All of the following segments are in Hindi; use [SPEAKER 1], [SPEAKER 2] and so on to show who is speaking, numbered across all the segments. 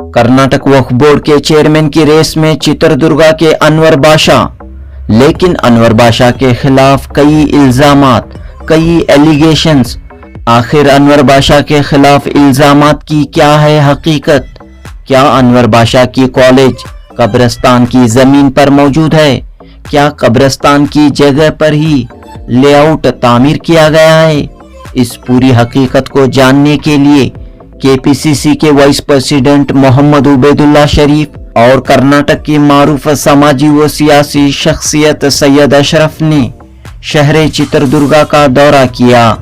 [SPEAKER 1] कर्नाटक वक्फ बोर्ड के चेयरमैन की रेस में चित्रदुर्गा के अनवर बादशाह, लेकिन अनवर बादशाह के खिलाफ कई इल्जामात, कई एलिगेशंस। आखिर अनवर बादशाह के खिलाफ इल्जामात की क्या है हकीकत? क्या अनवर बादशाह की कॉलेज कब्रिस्तान की जमीन पर मौजूद है? क्या कब्रिस्तान की जगह पर ही लेआउट तामीर किया गया है? इस पूरी हकीकत को जानने के लिए केपीसीसी के वाइस प्रेसिडेंट मोहम्मद उबैदुल्ला शरीफ और कर्नाटक की मारूफ समाजी व सियासी शख्सियत सैयद अशरफ ने शहर चित्रदुर्गा का दौरा किया।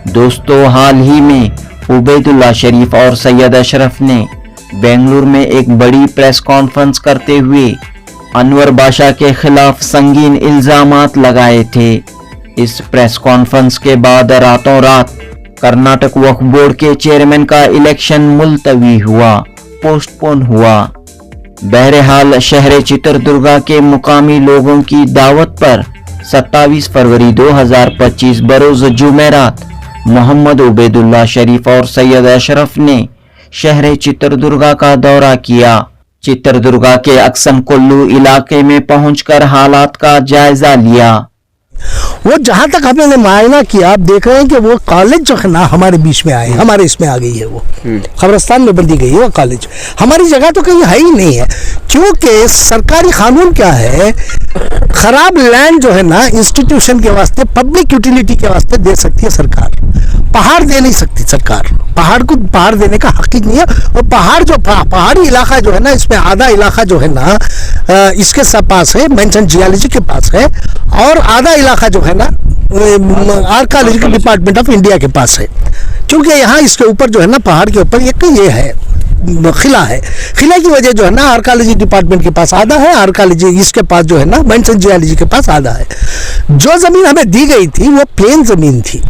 [SPEAKER 1] दोस्तों, हाल ही में उबैदुल्ला शरीफ और सैयद अशरफ ने बेंगलुरु में एक बड़ी प्रेस कॉन्फ्रेंस करते हुए अनवर बादशाह के खिलाफ संगीन इल्जामात लगाए थे। इस प्रेस कॉन्फ्रेंस के बाद रातों रात कर्नाटक वक्फ बोर्ड के चेयरमैन का इलेक्शन मुलतवी हुआ, पोस्टपोन हुआ। बहरहाल शहर चित्रदुर्गा के मुकामी लोगों की दावत पर 27 फरवरी 2025 बरोज जुमेरात मोहम्मद उबैदुल्ला शरीफ और सैयद अशरफ ने शहर चित्रदुर्गा का दौरा किया। चित्रदुर्गा के अक्सन कोल्लू इलाके में पहुंचकर हालात का जायजा लिया।
[SPEAKER 2] वो जहां तक हमने मायना किया, आप देख रहे हैं कि वो कॉलेज जो है ना हमारे बीच में आए, हमारे इसमें आ गई है, वो कब्रिस्तान में बंदी गई है वो कॉलेज। हमारी जगह तो कहीं है ही नहीं है, क्योंकि सरकारी कानून क्या है, खराब लैंड जो है ना इंस्टीट्यूशन के वास्ते, पब्लिक यूटिलिटी के वास्ते दे सकती है सरकार, पहाड़ दे नहीं सकती सरकार। पहाड़ को पहाड़ देने का हक ही नहीं है। और पहाड़ जो पहाड़ी इलाका जो है ना, इसमें आधा इलाका जो है ना इसके पास है, मेंशन जियोलॉजी के पास है, और आधा इलाका जो है ना आर्कियोलॉजिकल डिपार्टमेंट ऑफ इंडिया के पास है। क्योंकि यहाँ इसके ऊपर जो है ना पहाड़ के ऊपर एक ये है किला है, किले की वजह जो है ना आर्कियोलॉजी डिपार्टमेंट के पास आधा है, आर्कियोलॉजी इसके पास जो है ना मेंशन जियोलॉजी के पास आधा है। जो जमीन हमें दी गई थी वो प्लेन जमीन थी।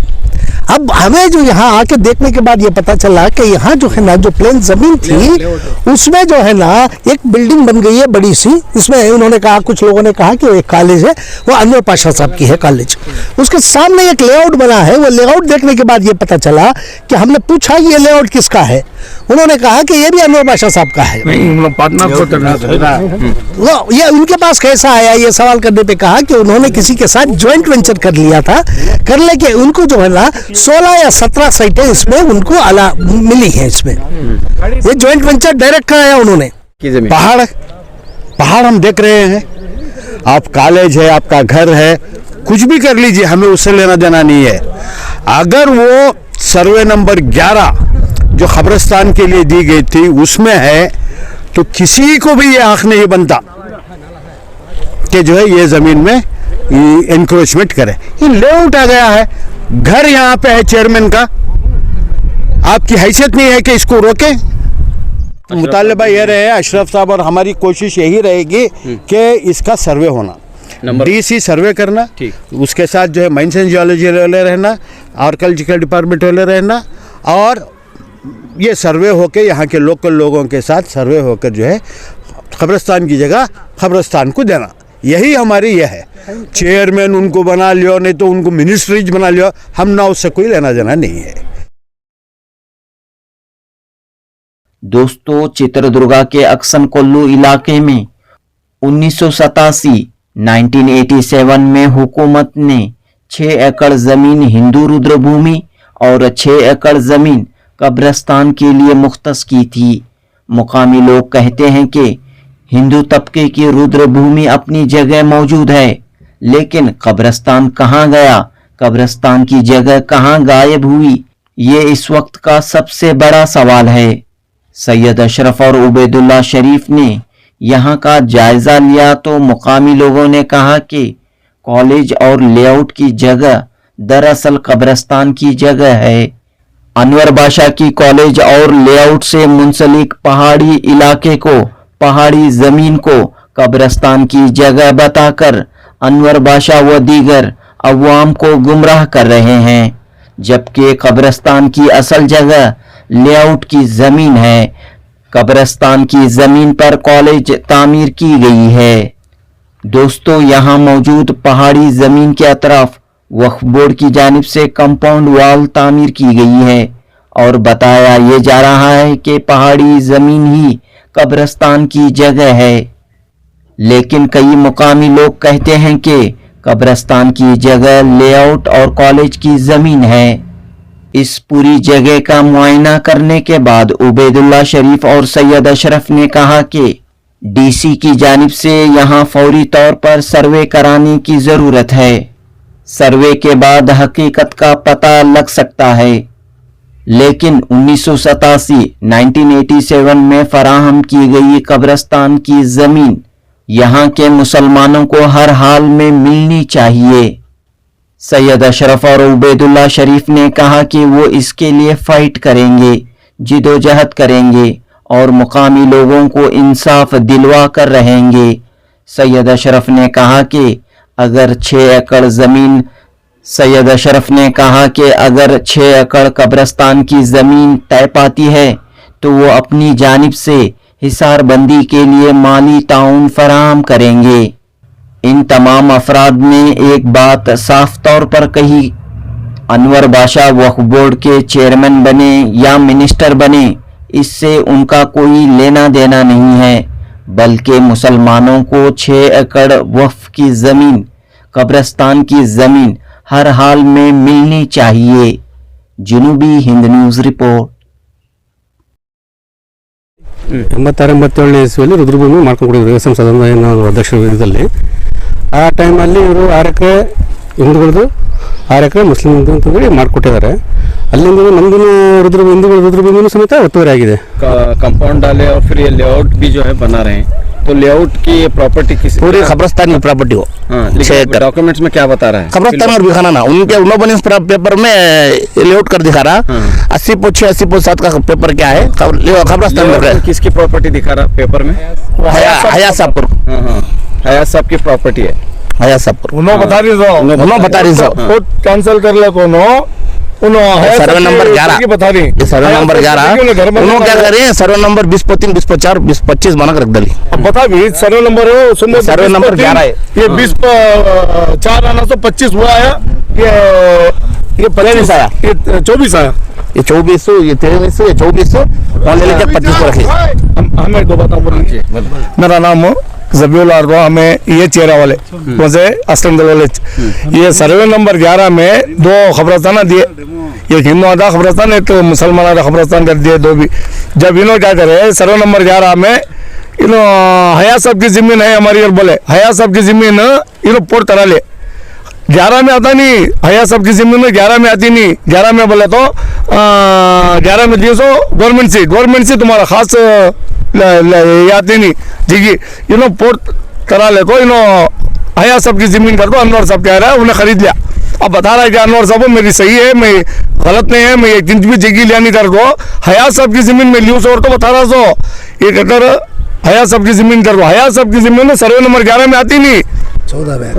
[SPEAKER 2] अब हमें जो यहाँ आके देखने के बाद ये पता चला कि यहाँ जो है ना जो प्लेन जमीन थी उसमें जो है ना एक बिल्डिंग बन गई है बड़ी सी। इसमें उन्होंने कहा, कुछ लोगों ने कहा कि वो एक कॉलेज है, वो अनवर पाशा साहब की है कॉलेज। उसके सामने एक लेआउट बना है। वो लेआउट देखने के बाद ये पता चला कि हमने पूछा ये लेआउट किसका है, उन्होंने कहा कि ये भी अनवर पाशा साहब का है। वो ये उनके पास कैसा आया, ये सवाल करने पे कहा कि उन्होंने किसी के साथ ज्वाइंट वेंचर कर लिया था, कर लेके उनको जो है ना 16 या 17 साइटें इसमें उनको मिली है। इसमें ये ज्वाइंट वेंचर डायरेक्ट कराया उन्होंने।
[SPEAKER 3] पहाड़ हम देख रहे हैं, आप कॉलेज है, आपका घर है, कुछ भी कर लीजिए, हमें उससे लेना देना नहीं है। अगर वो सर्वे नंबर 11 जो कब्रिस्तान के लिए दी गई थी उसमें है, तो किसी को भी ये हक नहीं बनता कि जो है ये जमीन में एनक्रोचमेंट करे। ये लेआउट आ गया है, घर यहाँ पे है चेयरमैन का, आपकी हैसियत नहीं है कि इसको रोके। मुतालिबा ये रहे अशरफ साहब, और हमारी कोशिश यही रहेगी कि इसका सर्वे होना, डीसी सर्वे करना, उसके साथ जो है मेंशन जियोलॉजी वाले रहना, आर्कियोलॉजिकल डिपार्टमेंट वाले रहना, और ये सर्वे होकर यहाँ के लोकल लोगों के साथ सर्वे होकर जो है कब्रिस्तान की जगह कब्रिस्तान को देना। यही हमारी यह है। चेयरमैन उनको बना लियो, नहीं तो उनको मिनिस्ट्रीज बना लियो, हम ना उससे कोई लेना देना नहीं है।
[SPEAKER 1] दोस्तों, चित्रदुर्गा के अक्सन कोल्लू इलाके में 1987 में हुकूमत ने 6 एकड़ जमीन हिंदू रुद्र भूमि और 6 एकड़ जमीन कब्रिस्तान के लिए मुख्तस की थी। मुकामी लोग कहते हैं कि हिंदू तबके की रुद्र भूमि अपनी जगह मौजूद है, लेकिन कब्रिस्तान कहाँ गया, कब्रिस्तान की जगह कहाँ गायब हुई, ये इस वक्त का सबसे बड़ा सवाल है। सैयद अशरफ और उबैदुल्ला शरीफ ने यहाँ का जायजा लिया तो मुकामी लोगों ने कहा कि कॉलेज और लेआउट की जगह दरअसल कब्रिस्तान की जगह है। अनवर बादशाह की कॉलेज और लेआउट से मुंसलिक पहाड़ी इलाके को, पहाड़ी जमीन को कब्रिस्तान की जगह बताकर अनवर बादशाह व दीगर अवाम को गुमराह कर रहे हैं, जबकि कब्रिस्तान की असल जगह लेआउट की जमीन है। कब्रिस्तान की जमीन पर कॉलेज तामीर की गई है। दोस्तों, यहाँ मौजूद पहाड़ी जमीन के अतराफ वक्फ बोर्ड की जानिब से कंपाउंड वॉल तामीर की गई है और बताया ये जा रहा है कि पहाड़ी जमीन ही कब्रिस्तान की जगह है, लेकिन कई मुकामी लोग कहते हैं कि कब्रिस्तान की जगह लेआउट और कॉलेज की जमीन है। इस पूरी जगह का मुआयना करने के बाद उबैदुल्ला शरीफ और सैयद अशरफ ने कहा कि डीसी की जानिब से यहां फौरी तौर पर सर्वे कराने की जरूरत है। सर्वे के बाद हकीकत का पता लग सकता है, लेकिन 1987 में फराहम की गई कब्रिस्तान की जमीन यहाँ के मुसलमानों को हर हाल में मिलनी चाहिए। सैयद अशरफ और उबैदुल्ला शरीफ ने कहा कि वो इसके लिए फाइट करेंगे, जिदोजहद करेंगे और मुकामी लोगों को इंसाफ दिलवा कर रहेंगे। सैयद अशरफ ने कहा कि अगर 6 एकड़ कब्रिस्तान की ज़मीन तय पाती है तो वो अपनी जानिब से हिसारबंदी के लिए माली ताउन फराहम करेंगे। इन तमाम अफराद ने एक बात साफ तौर पर कही, अनवर बाशा वक्फ बोर्ड के चेयरमैन बने या मिनिस्टर बने, इससे उनका कोई लेना देना नहीं है, बल्कि मुसलमानों को 6 एकड़ वक्फ की ज़मीन, कब्रिस्तान की ज़मीन हर हाल में मिलनी चाहिए। जनूबी हिंद न्यूज़ रिपोर्ट।
[SPEAKER 4] 86-87 ಇಸ್ವಿಯಲ್ಲಿ ರುದ್ರಭೂಮಿ ಮಾಡ್ಕೊಂಡು ಕೊಟ್ಟಿದ್ರು ಎಸ್ ಎಂ ಸದನ ಅಧ್ಯಕ್ಷರ ಇದರಲ್ಲಿ. ಆ ಟೈಮಲ್ಲಿ ಇವರು 6 ಎಕರೆ ಹಿಂದೂಗಳದು 6 ಎಕರೆ ಮುಸ್ಲಿಂ ಅಂತಂದೇಳಿ ಮಾಡಿಕೊಟ್ಟಿದ್ದಾರೆ. ಅಲ್ಲಿಂದ ನಮ್ಮದು ರುದ್ರಭೂಮಿ समेत ಒತ್ತುವರಿ ಆಗಿದೆ.
[SPEAKER 5] कंपाउंड डाले और फिर ये लेआउट भी जो है बना रहे हैं, तो लेआउट की प्रॉपर्टी किसी
[SPEAKER 6] पूरी कब्रिस्तान की प्रॉपर्टी हो।
[SPEAKER 5] डॉक्यूमेंट्स में क्या बता रहा है?
[SPEAKER 6] कब्रिस्तान और दिखाना ना, उनके उन्होंने पेपर में लेआउट कर दिखा रहा। 80/6 का पेपर क्या है कब्रिस्तान में,
[SPEAKER 5] किसकी प्रॉपर्टी दिखा रहा पेपर में?
[SPEAKER 6] हयात साहबपुर,
[SPEAKER 5] हयात साहब की प्रॉपर्टी है।
[SPEAKER 6] हयात साहबपुर
[SPEAKER 2] उन्होंने बता रही कैंसिल कर ले कोनो
[SPEAKER 6] सर्वे नंबर 11 सर्वे नंबर 11 उन्होंने क्या करे, सर्वे नंबर 20/3, 20/4, 20/25 बना कर रख डाली।
[SPEAKER 2] अब बता भी सर्वे नंबर है,
[SPEAKER 6] सर्वे नंबर 11 है,
[SPEAKER 2] ये 20/4 आना तो 25 हुआ है, ये 25 आया, ये 24 आया,
[SPEAKER 6] ये 2400, ये 2300, ये 2400 और ले लेके 25 को रखे।
[SPEAKER 2] हमें दो बताओ। मेरा नाम जबीउल आरवा, हमें ये चेहरा वाले मुझे असलम वाले ये सर्वे नंबर 11 में 2 खबरस्तान दिए, एक हिंदू आधा खबरस्तान, एक तो मुसलमान आधा खबरस्तान कर दिए 2 भी। जब इन्होंने क्या करे, सर्वे नंबर 11 में इन्हों हयात साहब की ज़मीन है हमारी, और बोले हयात साहब की ज़मीन इन्हों पोर्ट करा ले। 11 में आता नहीं, हयात साहब की ज़मीन में 11 में आती नहीं। 11 में बोले तो 11 में दिए सो गवर्नमेंट से तुम्हारा खास आती नहीं जी, इन्हों पोर्ट करा ले को इन्हों हयात साहब की ज़मीन कर दो। अनवर साहब कह रहा है उन्हें खरीद लिया। अब बता रहा है कि अनवर साहब मेरी सही है, मैं गलत नहीं है, मैं एक इंच भी जगह लिया नहीं कर दो, हयात साहब की ज़मीन में लियो सो, और तो बता रहा सो ये कहकर हयात साहब की ज़मीन कर दो। हयात साहब की ज़मीन सर्वे नंबर 11 में आती नहीं, 14 में आती,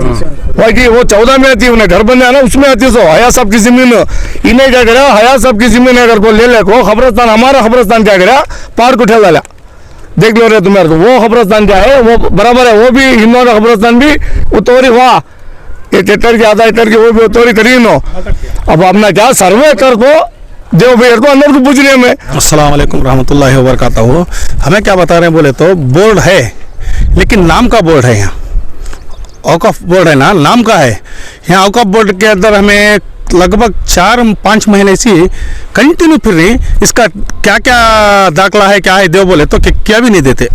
[SPEAKER 2] वो 14 में आती, उन्हें घर बनने आना उसमें आती। सो हयात साहब की ज़मीन इन्हें क्या करा, हयात साहब की ज़मीन अगर को ले को खबरस्तान, हमारा खबरस्तान क्या करा, पार्क उठा डाला। देख लो रे तुम्हारे, तो वो खबरस्तान क्या है वो बराबर है, वो भी हिंदुओं का खबरस्तान भी उतोरी हुआ, एक एकड़ की आधा एकड़ की वो भी उतोरी करी नो। अब अपना क्या सर्वे कर को देव भैया को अंदर को पूछ लिया मैं।
[SPEAKER 4] अस्सलाम वालेकुम रहमतुल्लाहि व बरकातहू। हमें क्या बता रहे हैं बोले तो बोर्ड है, लेकिन नाम का बोर्ड है, यहाँ औकफ बोर्ड है ना, नाम का है। यहाँ औकफ बोर्ड के अंदर हमें लगभग 4-5 महीने से कंटिन्यू फिर रही, इसका क्या क्या दाखला है क्या है देव बोले तो क्या भी नहीं देते।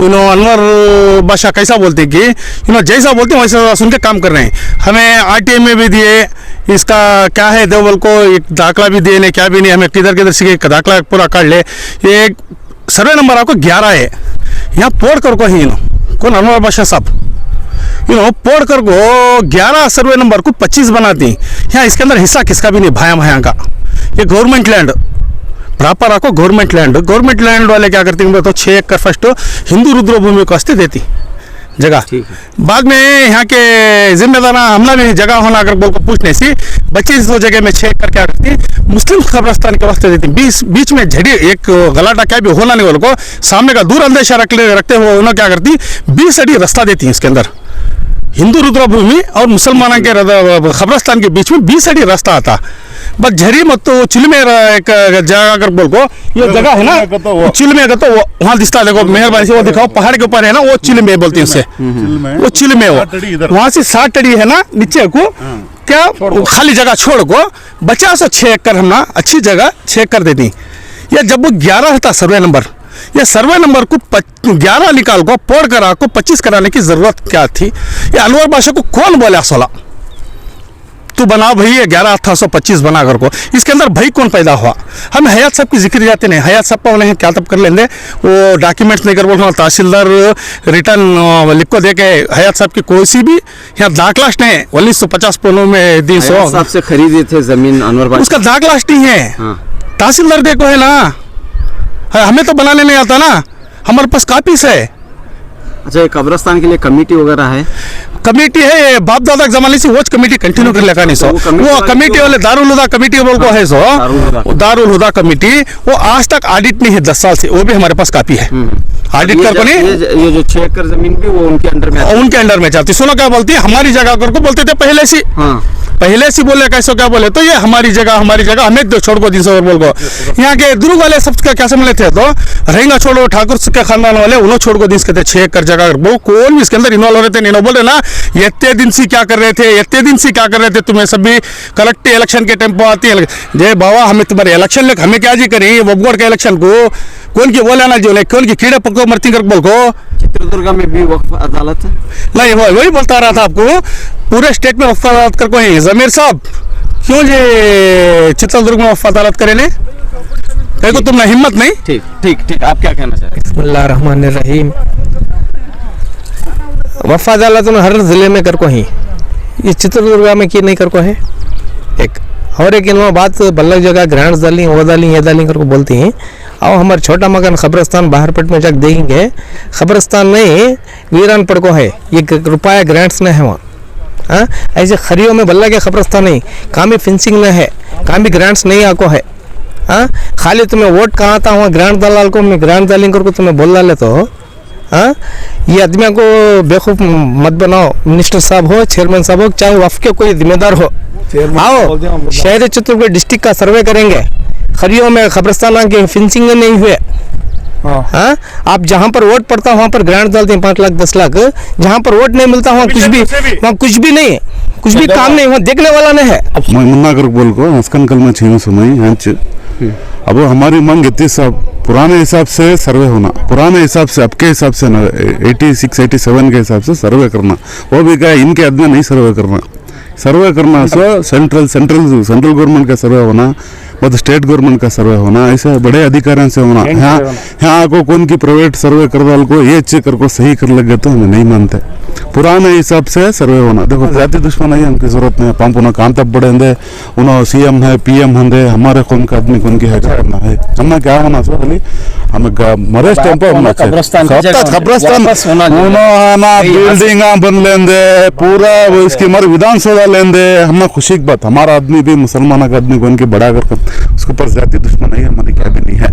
[SPEAKER 4] उन्होंने अनवर बादशाह कैसा बोलते कि इन्होंने जैसा बोलते वैसा सुन के काम कर रहे हैं। हमें RTA में भी दिए, इसका क्या है देवबल को एक दाखला भी दिए नहीं, क्या भी नहीं, हमें किधर से दाखला पूरा कर ले। ये सर्वे नंबर आपको 11 है, यहाँ पोड़ कर को ही कौन अनवर बादशाह साहब पोड़ कर को 11 सर्वे नंबर को 25 बनाती। यहाँ इसके अंदर हिस्सा किसका भी नहीं, भाया का। ये गवर्नमेंट लैंड प्रॉपर आपको गवर्नमेंट लैंड वाले क्या करते हैं तो 6 एकड़ फर्स्ट हिंदू रुद्रभूमि को अस्ती देती जगह। बाद में यहाँ के जिम्मेदार हमला भी जगह होना अगर बोल को पूछने से 25 जगह में 6 एकड़ क्या करती मुस्लिम कब्रिस्तान के वास्ते देती। बीच में झड़ी एक गलाटा क्या भी होना नहीं, को सामने का दूर अंदेशा रखते हुए उन्होंने क्या करती 20 अड़ी रास्ता देती है इसके अंदर। हिंदू रुद्रभूमि और मुसलमानों के कब्रिस्तान के बीच में 20 अड़ी रास्ता आता। बस झरी मत तो चिलमे एक जगह अगर बोल को ये जगह है ना चिलमे का तो वहाँ दिखता है, देखो मेहरबानी से वो दिखाओ, पहाड़ के ऊपर है ना, वो चिलमे बोलते हैं उसे, वो चिलमे वो वहाँ से 60 अड़ी है ना नीचे को क्या खाली जगह छोड़ को बचा सो 6 एकड़ हम ना अच्छी जगह 6 एकड़ दे दी। या जब वो 11 था सर्वे नंबर, ये सर्वे नंबर को 11 निकाल को पोड़ करा को 25 कराने की जरूरत क्या थी? ये अनवर बादशाह को कौन बोला 16 तू बनाओ भाई, ये 11,825 बना कर को, इसके अंदर भाई कौन पैदा हुआ? हम हयात साहब की जिक्र जाते नहीं, हयात साहब का उन्हें क्या तब कर लेंगे, वो डॉक्यूमेंट्स लेकर बोल तहसीलदार रिटर्न लिख को दे के हयात साहब की कोई सी भी यहाँ दाखलाश नहीं है। 1950 पोनों में दिन सौ
[SPEAKER 5] साहब से खरीदी थे जमीन अनवर बादशाह,
[SPEAKER 4] उसका दाखलाश नहीं है। तहसीलदार देखो है ना, हमें तो बनाने नहीं आता ना, हमारे पास कापीस है।
[SPEAKER 5] अच्छा, ये कब्रिस्तान के लिए कमेटी वगैरह है?
[SPEAKER 4] कमेटी है, बाप दादा के जमाने से वो कमेटी कंटिन्यू कर लेगा नहीं सो, वो कमेटी वाले दारुल हुदा कमेटी बोल को है सो, दारुल हुदा कमेटी वो आज तक ऑडिट नहीं है 10 साल से, वो भी हमारे पास कापी है ऑडिट कर को नहीं।
[SPEAKER 5] ये जो 6 एकड़ जमीन भी वो उनके अंडर में,
[SPEAKER 4] उनके अंडर में चलती। सुनो क्या बोलती है, हमारी जगह कर को बोलते थे पहले से, पहले से बोले कैसे क्या बोले, तो ये हमारी जगह हमें दो छोड़ को 300 बोल को। यहाँ के दुर्ग वाले सब क्या समझ थे, तो रहेगा छोड़ो ठाकुर के खानदान वाले उन्होंने छोड़ को 6 एकड़ जगह वो कौन भी इसके अंदर इन्वॉल्व हो रहे थे, नहीं बोल रहे ना, इतने दिन से क्या कर रहे थे, इतने दिन से क्या कर रहे थे, तुम्हें सभी कलेक्टिव इलेक्शन के टेम्पो आती है, जय बाबा हमें तुम्हारे इलेक्शन लेकर हमें क्या जी करें, वबगढ़ के इलेक्शन को कौन की बोले ना जो कौन की कीड़े पको मरती कर बोल को।
[SPEAKER 5] चित्रदुर्ग में भी वक्फ अदालत है? नहीं,
[SPEAKER 4] वही बोलता रहा था आपको, पूरे स्टेट में वक्फ अदालत कर को है। जमीर साहब क्यों जे चित्रदुर्ग में वक्फ अदालत करे ने, देखो तुमने हिम्मत नहीं।
[SPEAKER 5] ठीक ठीक ठीक, आप क्या कहना चाहते हैं?
[SPEAKER 7] बिस्मिल्लाहिर्रहमानिर्रहीम। वक्फ अदालत में हर जिले में कर को ही, ये चित्रदुर्ग में की नहीं कर को है एक, और एक इनमें बात बल्लभ जगह ग्रांट्स डाली वो डाली ये डाली कर को बोलती हैं। और हमारे छोटा मकान खबरस्तान बाहरपेट में जाकर देखेंगे, खबरस्तान नहीं वीरान पड़ को है, ये रुपया ग्रांट्स न है वहाँ। हाँ, ऐसे खरियों में बल्ला के खबरस्तान नहीं, काम भी फेंसिंग न है, काम भी ग्रांट्स नहीं आको है। हाँ, खाली तुम्हें वोट कहाँ था वहाँ ग्रांट दलाल को मैं ग्रांट डालिंग करके तुम्हें बोल डाले तो हाँ, ये आदमियों को बेवकूफ मत बनाओ। मिनिस्टर साहब हो, चेयरमैन साहब हो, चाहे वक्फ के कोई जिम्मेदार हो, आओ शहर चित्रदुर्ग डिस्ट्रिक्ट का सर्वे करेंगे, खरियों में खबरस्तान की फेंसिंग नहीं हुए। हाँ, आप जहाँ पर वोट पड़ता वहाँ पर ग्रांट डालते हैं 5 लाख 10 लाख, जहाँ पर वोट नहीं मिलता वहाँ कुछ भी नहीं, कुछ भी काम नहीं, वहाँ देखने वाला नहीं है।
[SPEAKER 8] मुन्ना कर बोल को हंसकन कल में छीन समय अब हमारी मांग इतनी सब पुराने हिसाब से सर्वे होना, पुराने हिसाब से आपके हिसाब से ना 86 87 के हिसाब से सर्वे करना, वो भी क्या इनके आदमी नहीं सर्वे करना सो सेंट्रल गवर्नमेंट का सर्वे होना, मतलब स्टेट गवर्नमेंट का सर्वे होना, ऐसे बड़े अधिकारियों से होना। यहाँ को कौन की प्राइवेट सर्वे कर डाल को ये चेक कर को सही कर लगे तो हमें नहीं मानते, पुराने हिसाब से सर्वे होना। देखो जाति दुश्मन है, हमकी जरूरत नहीं है, पंप उन्हें काम तब बड़े हैं, उन्होंने CM है PM है, हमारे कौन का आदमी कौन की है करना है, हमें क्या होना सो खाली हमें मरे टेम्पो
[SPEAKER 5] कब्रिस्तान
[SPEAKER 8] बिल्डिंग बन लेंदे पूरा वो इसकी हमारे विधानसभा लेंदे, हमें खुशी की बात, हमारा आदमी भी मुसलमान का आदमी कौन की बड़ा कर उसके ऊपर जाति दुश्मन नहीं, हमारी क्या भी नहीं है।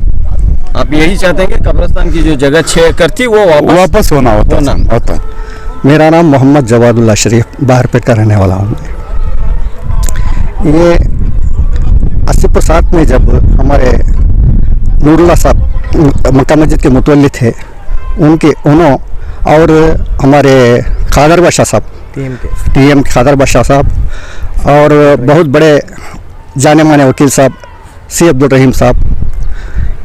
[SPEAKER 5] आप यही चाहते हैं कि कब्रिस्तान की जो जगह 6 एकड़ थी वो
[SPEAKER 8] वापस होना होता।
[SPEAKER 9] मेरा नाम मोहम्मद जवादुल्ला शरीफ बाहरपेट का रहने वाला हूँ। ये 80% में जब हमारे नूरुल्लाह साहब मक्का मस्जिद के मुतवल्ली थे, उन्होंने और हमारे खादर बादशाह साहब TM खादर बादशाह साहब और बहुत बड़े जाने माने वकील साहब C अब्दुल रहीम साहब,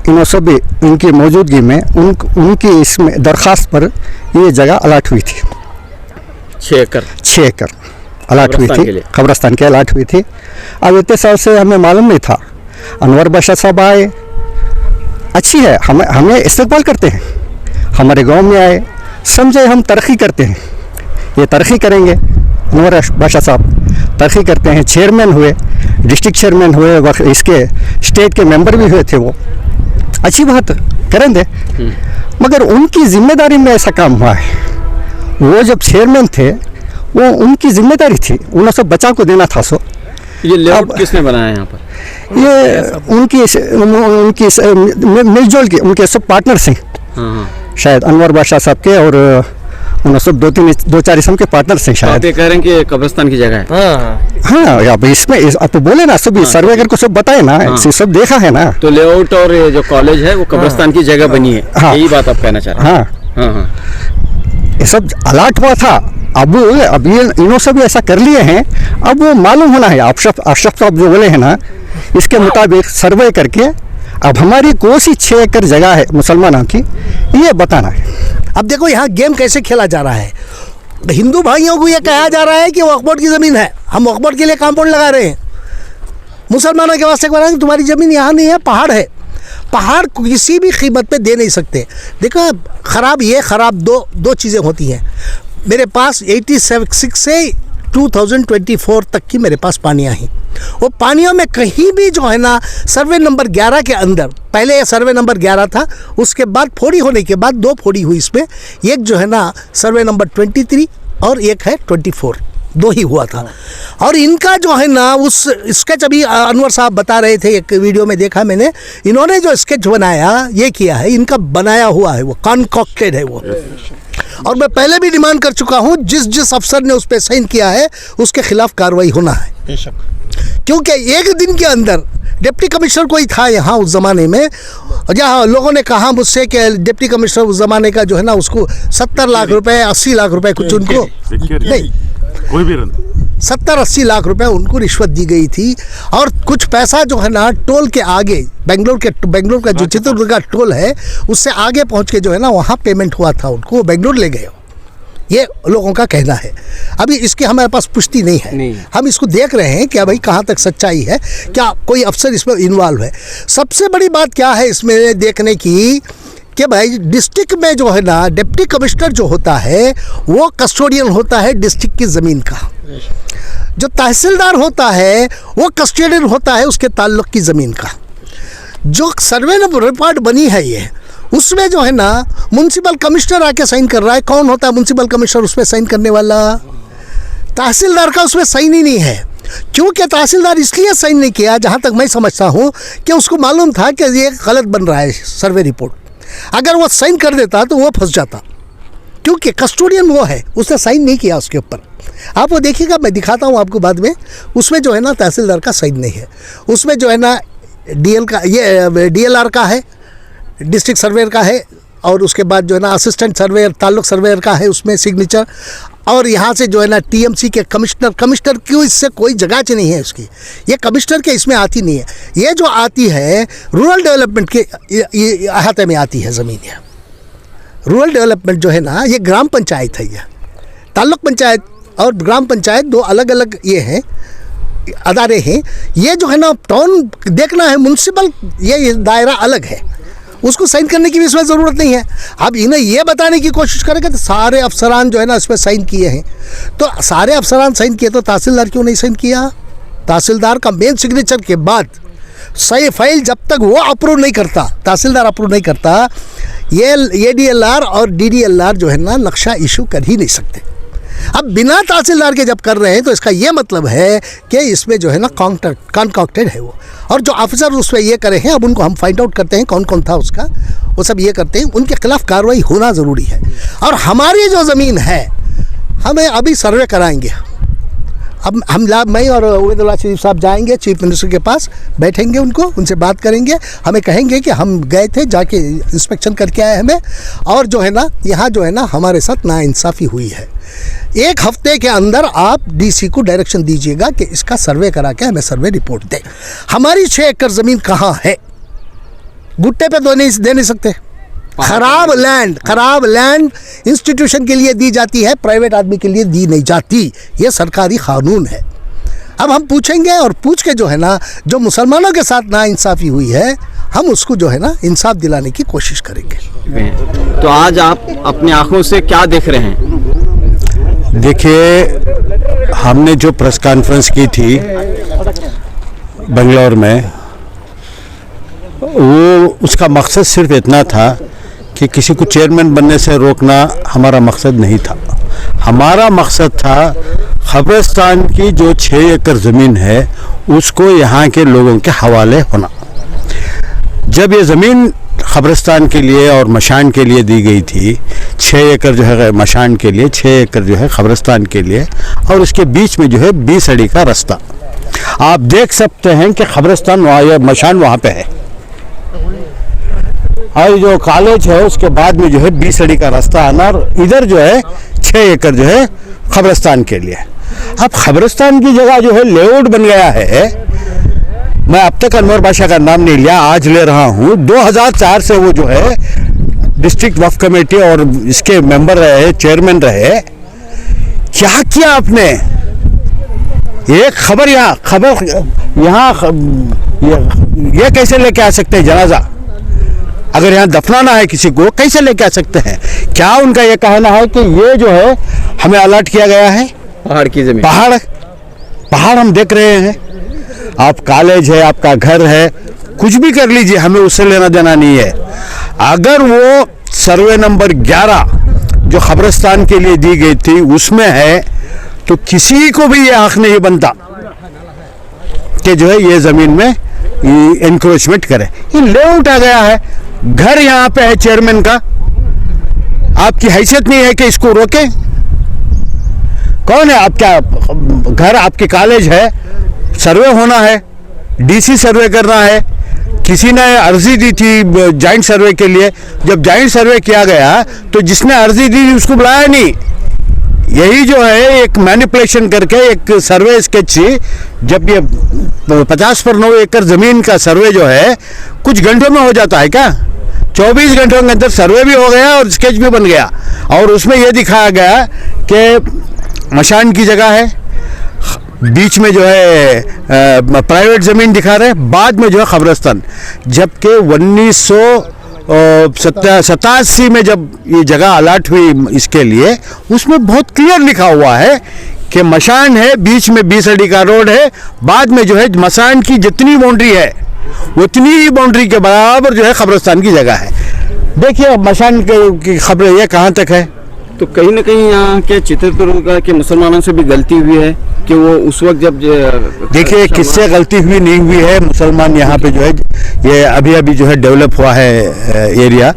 [SPEAKER 9] इन सभी उनकी मौजूदगी में उनकी इसमें दरख्वास्त पर ये जगह अलाट हुई थी।
[SPEAKER 5] 6 एकड़
[SPEAKER 9] अलाट हुई थी, कब्रिस्तान के अलाट हुई थी। अब इतने साल से हमें मालूम नहीं था, अनवर बादशाह साहब आए, अच्छी है, हमें इस्तेमाल करते हैं, हमारे गांव में आए, समझे हम तरक्की करते हैं, ये तरक्की करेंगे। अनवर बादशाह साहब तरक्की करते हैं, चेयरमैन हुए, डिस्ट्रिक्ट चेयरमैन हुए, इसके स्टेट के मेंबर भी हुए थे, वो अच्छी बात करें दे, मगर उनकी जिम्मेदारी में ऐसा काम हुआ है। वो जब चेयरमैन थे वो उनकी जिम्मेदारी थी, उन्हें सब बचा को देना था। सो
[SPEAKER 5] ये लेआउट किसने बनाया यहाँ पर?
[SPEAKER 9] ये उनकी मिलजुल के उनके सब पार्टनर्स हैं, शायद अनवर बादशाह साहब के, और उन्हें सब 2-4 इसम के पार्टनर्स हैं शायद।
[SPEAKER 5] कह रहे हैं कि कब्रिस्तान की जगह है।
[SPEAKER 9] हाँ, अब इसमें अब तो बोले ना सब सर्वे करके सब बताए ना, सब देखा है ना।
[SPEAKER 5] तो लेआउट और ये जो कॉलेज है वो कब्रिस्तान की जगह बनी है, यही बात आप कहना चाह रहे हैं?
[SPEAKER 9] हाँ,
[SPEAKER 5] हाँ,
[SPEAKER 9] ये सब अलर्ट हुआ था। अब ये इन्होंने सब ऐसा कर लिए हैं, अब वो मालूम होना है। अशरफ साहब जो बोले हैं ना, इसके मुताबिक सर्वे करके अब हमारी कौन सी 6 एकड़ जगह है मुसलमानों की, ये बताना है।
[SPEAKER 2] अब देखो यहाँ गेम कैसे खेला जा रहा है। हिंदू भाइयों को ये कहा जा रहा है कि वक्फ बोर्ड की ज़मीन है, हम वक्फ बोर्ड के लिए कंपाउंड लगा रहे हैं। मुसलमानों के वास्ते कह रहे हैं तुम्हारी ज़मीन यहाँ नहीं है, पहाड़ है। पहाड़ किसी भी कीमत पे दे नहीं सकते। देखो ख़राब दो चीज़ें होती हैं। मेरे पास 86 से 2024 तक की मेरे पास पानियाँ हैं। वो पानियों में कहीं भी जो है ना सर्वे नंबर 11 के अंदर, पहले सर्वे नंबर 11 था, उसके बाद फोड़ी होने के बाद 2 फोड़ी हुई इसमें, एक जो है ना सर्वे नंबर 23 और एक है 24, 2 ही हुआ था। और इनका जो है ना उस स्केच अभी अनवर साहब बता रहे थे, एक वीडियो में देखा मैंने, इन्होंने जो स्केच बनाया ये किया है, इनका बनाया हुआ है, वो कॉन्कॉक्टेड है वो। और मैं पहले भी डिमांड कर चुका हूँ, जिस अफसर ने उस पर साइन किया है उसके खिलाफ कार्रवाई होना है। क्योंकि एक दिन के अंदर डिप्टी कमिश्नर कोई था यहाँ उस ज़माने में, जहाँ लोगों ने कहा मुझसे कि डिप्टी कमिश्नर उस ज़माने का जो है ना उसको 70 लाख रुपए 80 लाख रुपए कुछ उनको नहीं,
[SPEAKER 8] कोई भी
[SPEAKER 2] 70-80 लाख रुपए उनको रिश्वत दी गई थी। और कुछ पैसा जो है ना टोल के आगे, बेंगलोर का जो चित्रदुर्ग का टोल है उससे आगे पहुंच के जो है ना वहाँ पेमेंट हुआ था उनको, बेंगलोर ले गए, ये लोगों का कहना है। अभी इसकी हमारे पास पुष्टि नहीं है, हम इसको देख रहे हैं क्या भाई कहाँ तक सच्चाई है, क्या कोई अफसर इसमें इन्वॉल्व है। सबसे बड़ी बात क्या है इसमें देखने की कि भाई डिस्ट्रिक्ट में जो है ना डिप्टी कमिश्नर जो होता है वो कस्टोडियन होता है डिस्ट्रिक्ट की ज़मीन का, जो तहसीलदार होता है वो कस्टोडियन होता है उसके ताल्लुक की ज़मीन का। जो सर्वे नंबर रिपोर्ट बनी है ये, उसमें जो है ना म्युनिसिपल कमिश्नर आके साइन कर रहा है। कौन होता है म्युनिसिपल कमिश्नर उसमें साइन करने वाला? तहसीलदार का उसमें साइन ही नहीं है। क्योंकि तहसीलदार इसलिए साइन नहीं किया, जहाँ तक मैं समझता हूँ, कि उसको मालूम था कि ये गलत बन रहा है सर्वे रिपोर्ट। अगर वो साइन कर देता तो वो फंस जाता, क्योंकि कस्टोडियन वो है, उसने साइन नहीं किया उसके ऊपर। आप वो देखिएगा, मैं दिखाता हूँ आपको बाद में, उसमें जो है ना तहसीलदार का साइन नहीं है, उसमें जो है ना DLR का है, डिस्ट्रिक्ट सर्वेयर का है, और उसके बाद जो है ना असिस्टेंट सर्वेयर ताल्लुक सर्वेयर का है उसमें सिग्नेचर, और यहाँ से जो है ना TMC के कमिश्नर क्यों, इससे कोई जगह नहीं है उसकी, ये कमिश्नर के इसमें आती नहीं है। ये जो आती है रूरल डेवलपमेंट के अहाते में आती है ज़मीन। ये रूरल डेवलपमेंट जो है ना ये ग्राम पंचायत है, ये ताल्लुक पंचायत और ग्राम पंचायत 2 अलग अलग ये हैं अदारे हैं। ये जो है ना टाउन देखना है, म्युनिसिपल ये दायरा अलग है, उसको साइन करने की भी इसमें ज़रूरत नहीं है। अब इन्हें ये बताने की कोशिश करेंगे तो सारे अफसरान जो है ना इसमें साइन किए हैं, तो सारे अफसरान साइन किए, तो तहसीलदार क्यों नहीं साइन किया? तहसीलदार का मेन सिग्नेचर के बाद सही फाइल जब तक वो अप्रूव नहीं करता, तहसीलदार अप्रूव नहीं करता, ये DLR और DDLR जो है ना नक्शा इशू कर ही नहीं सकते। अब बिना तहसीलदार के जब कर रहे हैं तो इसका ये मतलब है कि इसमें जो है ना कॉन्कॉक्टेड है वो। और जो ऑफिसर उसमें ये करे हैं, अब उनको हम फाइंड आउट करते हैं कौन कौन था उसका, वो सब ये करते हैं, उनके खिलाफ कार्रवाई होना ज़रूरी है। और हमारी जो ज़मीन है हमें अभी सर्वे कराएंगे। अब मैं और उबैदुल्लाह शरीफ साहब जाएंगे चीफ मिनिस्टर के पास, बैठेंगे उनसे बात करेंगे, हमें कहेंगे कि हम गए थे, जाके इंस्पेक्शन करके आए हमें, और जो है ना यहाँ जो है ना हमारे साथ नाइंसाफ़ी हुई है। 1 हफ्ते के अंदर आप DC को डायरेक्शन दीजिएगा कि इसका सर्वे करा के हमें सर्वे रिपोर्ट दे। हमारी 6 एकड़ ज़मीन कहाँ है? गुट्टे पे दे नहीं सकते। खराब लैंड इंस्टीट्यूशन के लिए दी जाती है, प्राइवेट आदमी के लिए दी नहीं जाती, ये सरकारी कानून है। अब हम पूछेंगे, और पूछ के जो है ना जो मुसलमानों के साथ नाइंसाफ़ी हुई है हम उसको जो है ना इंसाफ दिलाने की कोशिश करेंगे।
[SPEAKER 5] तो आज आप अपनी आंखों से क्या देख रहे हैं?
[SPEAKER 3] देखिए, हमने जो प्रेस कॉन्फ्रेंस की थी बेंगलोर में, वो उसका मकसद सिर्फ इतना था कि किसी को चेयरमैन बनने से रोकना हमारा मकसद नहीं था। हमारा मकसद था खबरस्तान की जो 6 एकड़ ज़मीन है उसको यहाँ के लोगों के हवाले होना। जब ये ज़मीन कब्रिस्तान के लिए और मशान के लिए दी गई थी, 6 एकड़ जो है मशान के लिए, 6 एकड़ जो है कब्रिस्तान के लिए, और उसके बीच में जो है 20 अड़ी का रास्ता। आप देख सकते हैं कि कब्रिस्तान वहाँ, या मशान वहाँ पे है, और जो कॉलेज है उसके बाद में जो है 20 अड़ी का रास्ता आना, और इधर जो है 6 एकड़ जो है कब्रिस्तान के लिए। अब कब्रिस्तान की जगह जो है लेआउट बन गया है। मैं अब तक अनवर बादशाह का नाम नहीं लिया, आज ले रहा हूँ। 2004 से वो जो है डिस्ट्रिक्ट वक्फ कमेटी और इसके मेंबर रहे, चेयरमैन रहे। क्या किया आपने? एक खबर यहाँ ये कैसे लेके आ सकते हैं जनाजा? अगर यहाँ दफनाना है किसी को, कैसे लेके आ सकते हैं? क्या उनका ये कहना है कि ये जो है हमें अलर्ट किया गया है
[SPEAKER 5] पहाड़ की जमीन?
[SPEAKER 3] पहाड़ हम देख रहे हैं। आप कॉलेज है, आपका घर है, कुछ भी कर लीजिए, हमें उससे लेना देना नहीं है। अगर वो सर्वे नंबर 11 जो कब्रिस्तान के लिए दी गई थी उसमें है, तो किसी को भी ये हक नहीं बनता कि जो है ये ज़मीन में इंक्रोचमेंट करे। ये लेआउट आ गया है, घर यहाँ पे है चेयरमैन का, आपकी हैसियत नहीं है कि इसको रोके? कौन है आपका घर? आपके कॉलेज है, सर्वे होना है, डीसी सर्वे करना है। किसी ने अर्जी दी थी जॉइंट सर्वे के लिए, जब जॉइंट सर्वे किया गया तो जिसने अर्जी दी थी उसको बुलाया नहीं। यही जो है एक मैनिपुलेशन करके एक सर्वे स्केच थी। जब ये 50 पर 9 एकड़ ज़मीन का सर्वे जो है कुछ घंटों में हो जाता है क्या? 24 घंटों के अंदर सर्वे भी हो गया और स्केच भी बन गया, और उसमें यह दिखाया गया कि मशान की जगह है, बीच में जो है प्राइवेट ज़मीन दिखा रहे, बाद में जो है कब्रिस्तान। जबकि 1987 में जब ये जगह अलाट हुई इसके लिए, उसमें बहुत क्लियर लिखा हुआ है कि मशान है, बीच में 20 अड़ी का रोड है, बाद में जो है मशान की जितनी बाउंड्री है उतनी ही बाउंड्री के बराबर जो है कब्रिस्तान की जगह है। देखिए मशान की खबर ये कहाँ तक है।
[SPEAKER 5] तो कहीं ना कहीं यहाँ के चित्रदुर्ग के मुसलमानों से भी गलती हुई है कि वो उस वक्त जब
[SPEAKER 3] देखिए किससे गलती हुई नहीं हुई है। मुसलमान यहाँ पे जो है ये अभी जो है डेवलप हुआ है एरिया,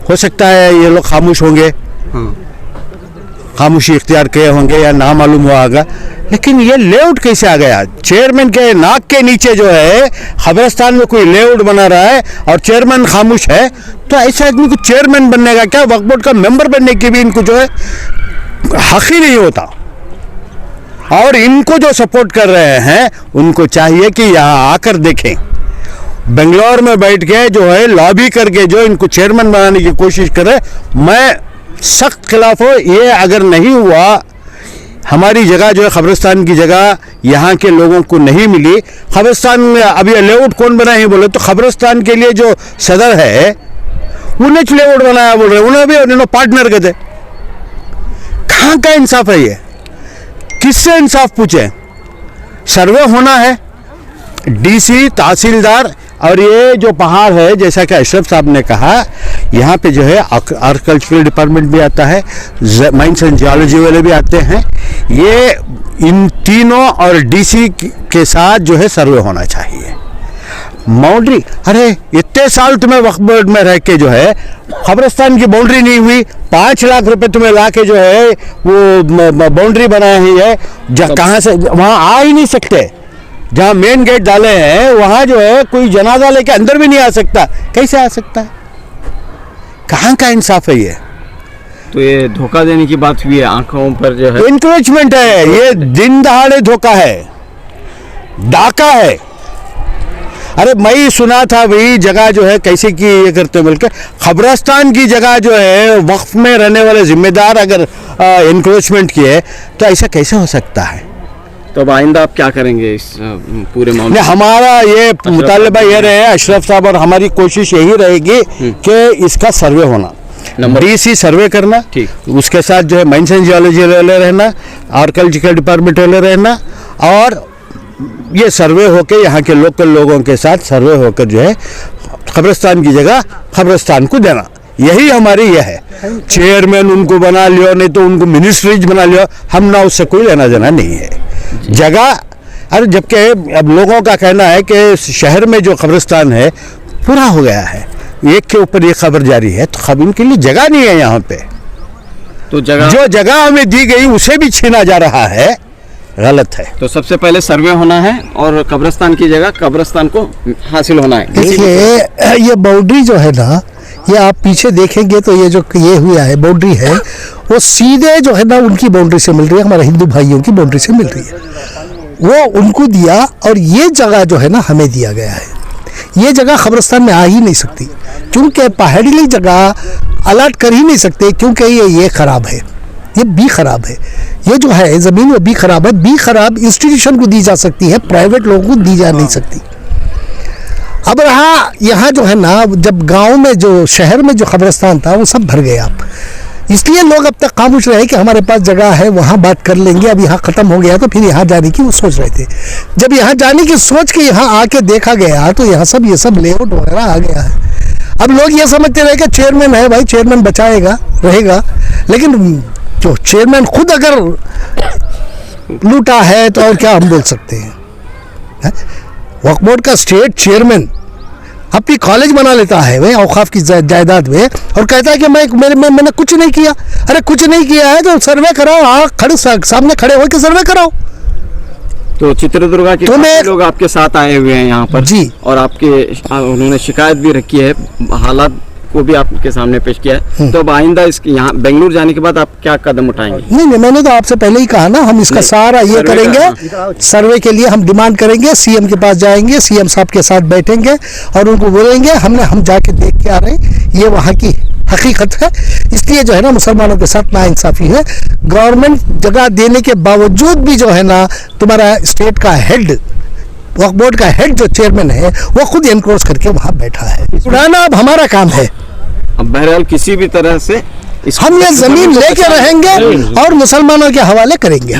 [SPEAKER 3] हो सकता है ये लोग खामोश होंगे, खामोशी इख्तियार किए होंगे या ना मालूम हुआ होगा, लेकिन ये लेआउट कैसे आ गया? चेयरमैन के नाक के नीचे जो है कब्रिस्तान में कोई लेआउट बना रहा है और चेयरमैन खामोश है, तो ऐसे आदमी को चेयरमैन बनने का क्या, वक्फ बोर्ड का मेंबर बनने की भी इनको जो है हक ही नहीं होता। और इनको जो सपोर्ट कर रहे हैं उनको चाहिए कि यहाँ आकर देखें, बेंगलोर में बैठ के जो है लॉबी करके जो इनको चेयरमैन बनाने की कोशिश करे। मैं सख्त खिलाफ हो। ये अगर नहीं हुआ, हमारी जगह जो है कब्रिस्तान की जगह यहाँ के लोगों को नहीं मिली। कब्रिस्तान में अभी लेआउट कौन बनाए हैं बोले तो कब्रिस्तान के लिए जो सदर है उन्हें लेआउट बनाया बोल रहे, उन्हें भी उन्होंने पार्टनर के थे। कहाँ का इंसाफ है ये? किससे इंसाफ पूछे? सर्वे होना है, डीसी, तहसीलदार, और ये जो पहाड़ है जैसा कि अशरफ साहब ने कहा, यहाँ पे जो है आर्किकल्चरल डिपार्टमेंट भी आता है, माइंस एंड जियोलॉजी वाले भी आते हैं। ये इन तीनों और डीसी के साथ जो है सर्वे होना चाहिए। बाउंड्री, अरे इतने साल तुम्हें वक्फ बोर्ड में रह के जो है कब्रिस्तान की बाउंड्री नहीं हुई, 5 लाख रुपए तुम्हें ला के जो है वो बाउंड्री बनाई हुई है, कहाँ से वहाँ आ ही नहीं सकते। जहाँ मेन गेट डाले हैं वहाँ जो है कोई जनाजा लेके अंदर भी नहीं आ सकता। कैसे आ सकता है? कहाँ का इंसाफ है ये?
[SPEAKER 5] तो ये धोखा देने की बात हुई है, आंखों पर जो है
[SPEAKER 3] इंक्रोचमेंट है, ये दिन दहाड़े धोखा है, डाका है। अरे मैं सुना था भाई जगह जो है कैसे की ये करते मिलकर, कब्रिस्तान की जगह जो है वक्फ में रहने वाले जिम्मेदार अगर इंक्रोचमेंट किए तो ऐसा कैसे हो सकता है?
[SPEAKER 5] तो अब आइंदा आप क्या करेंगे इस पूरे मामले?
[SPEAKER 3] हमारा ये मुतालबा ये रहे अशरफ साहब, और हमारी कोशिश यही रहेगी कि इसका सर्वे होना, डीसी सर्वे करना, उसके साथ जो है माइंस एंड जियोलॉजी वाले रहना, आर्कियोलॉजिकल डिपार्टमेंट वाले रहना, और ये सर्वे होकर यहाँ के लोकल लोगों के साथ सर्वे होकर जो है कब्रिस्तान की जगह कब्रिस्तान को देना। यही हमारी यह है। चेयरमैन उनको बना लियो, नहीं तो उनको मिनिस्ट्रीज बना लियो, हम ना उससे कोई लेना देना नहीं है। जगह, अरे जबकि अब लोगों का कहना है कि शहर में जो कब्रिस्तान है पूरा हो गया है, एक के ऊपर एक खबर जारी है, तो अब इनके लिए जगह नहीं है यहाँ पे।
[SPEAKER 5] तो जगह
[SPEAKER 3] जो जगह हमें दी गई उसे भी छीना जा रहा है, गलत है।
[SPEAKER 5] तो सबसे पहले सर्वे होना है और कब्रिस्तान की जगह कब्रिस्तान को हासिल होना है।
[SPEAKER 2] देखिए ये बाउंड्री जो है ना, ये आप पीछे देखेंगे तो ये जो ये हुआ है बाउंड्री है, वो सीधे जो है ना उनकी बाउंड्री से मिल रही है, हमारे हिंदू भाइयों की बाउंड्री से मिल रही है। वो उनको दिया और ये जगह जो है ना हमें दिया गया है। ये जगह कब्रिस्तान में आ ही नहीं सकती, क्योंकि पहाड़ी जगह अलर्ट कर ही नहीं सकते, क्योंकि ये ख़राब है, ये बी खराब है। ये जो है ज़मीन वो बी खराब है। बी खराब इंस्टीट्यूशन को दी जा सकती है, प्राइवेट लोगों को दी जा नहीं सकती। अब रहा यहाँ जो है ना, जब गांव में जो शहर में जो कब्रिस्तान था वो सब भर गया अब, इसलिए लोग अब तक खामोश रहे कि हमारे पास जगह है, वहाँ बात कर लेंगे। अब यहाँ ख़त्म हो गया तो फिर यहाँ जाने की वो सोच रहे थे। जब यहाँ जाने की सोच के यहाँ आके देखा गया तो यहाँ सब ये सब लेआउट वगैरह आ गया है। अब लोग ये समझते रहे कि चेयरमैन है भाई, चेयरमैन बचाएगा रहेगा, लेकिन जो चेयरमैन खुद अगर लूटा है तो और क्या हम बोल सकते हैं। वक्फ बोर्ड का स्टेट चेयरमैन अपनी कॉलेज बना लेता है भाई औकाफ की जायदाद में और कहता है कि मैंने कुछ नहीं किया। अरे कुछ नहीं किया है तो सर्वे कराओ, सामने खड़े होकर सर्वे कराओ।
[SPEAKER 5] तो चित्रदुर्गा के काफी लोग आपके साथ आए हुए हैं यहाँ पर
[SPEAKER 2] जी, और
[SPEAKER 5] उन्होंने शिकायत भी रखी है, हालात को भी आपके सामने पेश किया है। तो अब आइंदा इसके यहाँ बेंगलुरु जाने के बाद आप क्या कदम उठाएंगे?
[SPEAKER 2] नहीं, मैंने तो आपसे पहले ही कहा ना, हम इसका सारा ये करेंगे। सर्वे के लिए हम डिमांड करेंगे, सीएम के पास जाएंगे, सीएम साहब के साथ बैठेंगे और उनको बोलेंगे हम जाके देख के आ रहे हैं, ये वहाँ की हकीकत है। इसलिए जो है ना मुसलमानों के साथ नाइंसाफी है। गवर्नमेंट जगह देने के बावजूद भी जो है ना तुम्हारा स्टेट का हेड, वक्फ बोर्ड का हेड जो चेयरमैन है वो खुद एनक्रोच करके वहाँ बैठा है। उड़ाना अब हमारा काम है।
[SPEAKER 5] अब बहरहाल किसी भी तरह से
[SPEAKER 2] हम ये जमीन लेके रहेंगे और मुसलमानों के हवाले करेंगे।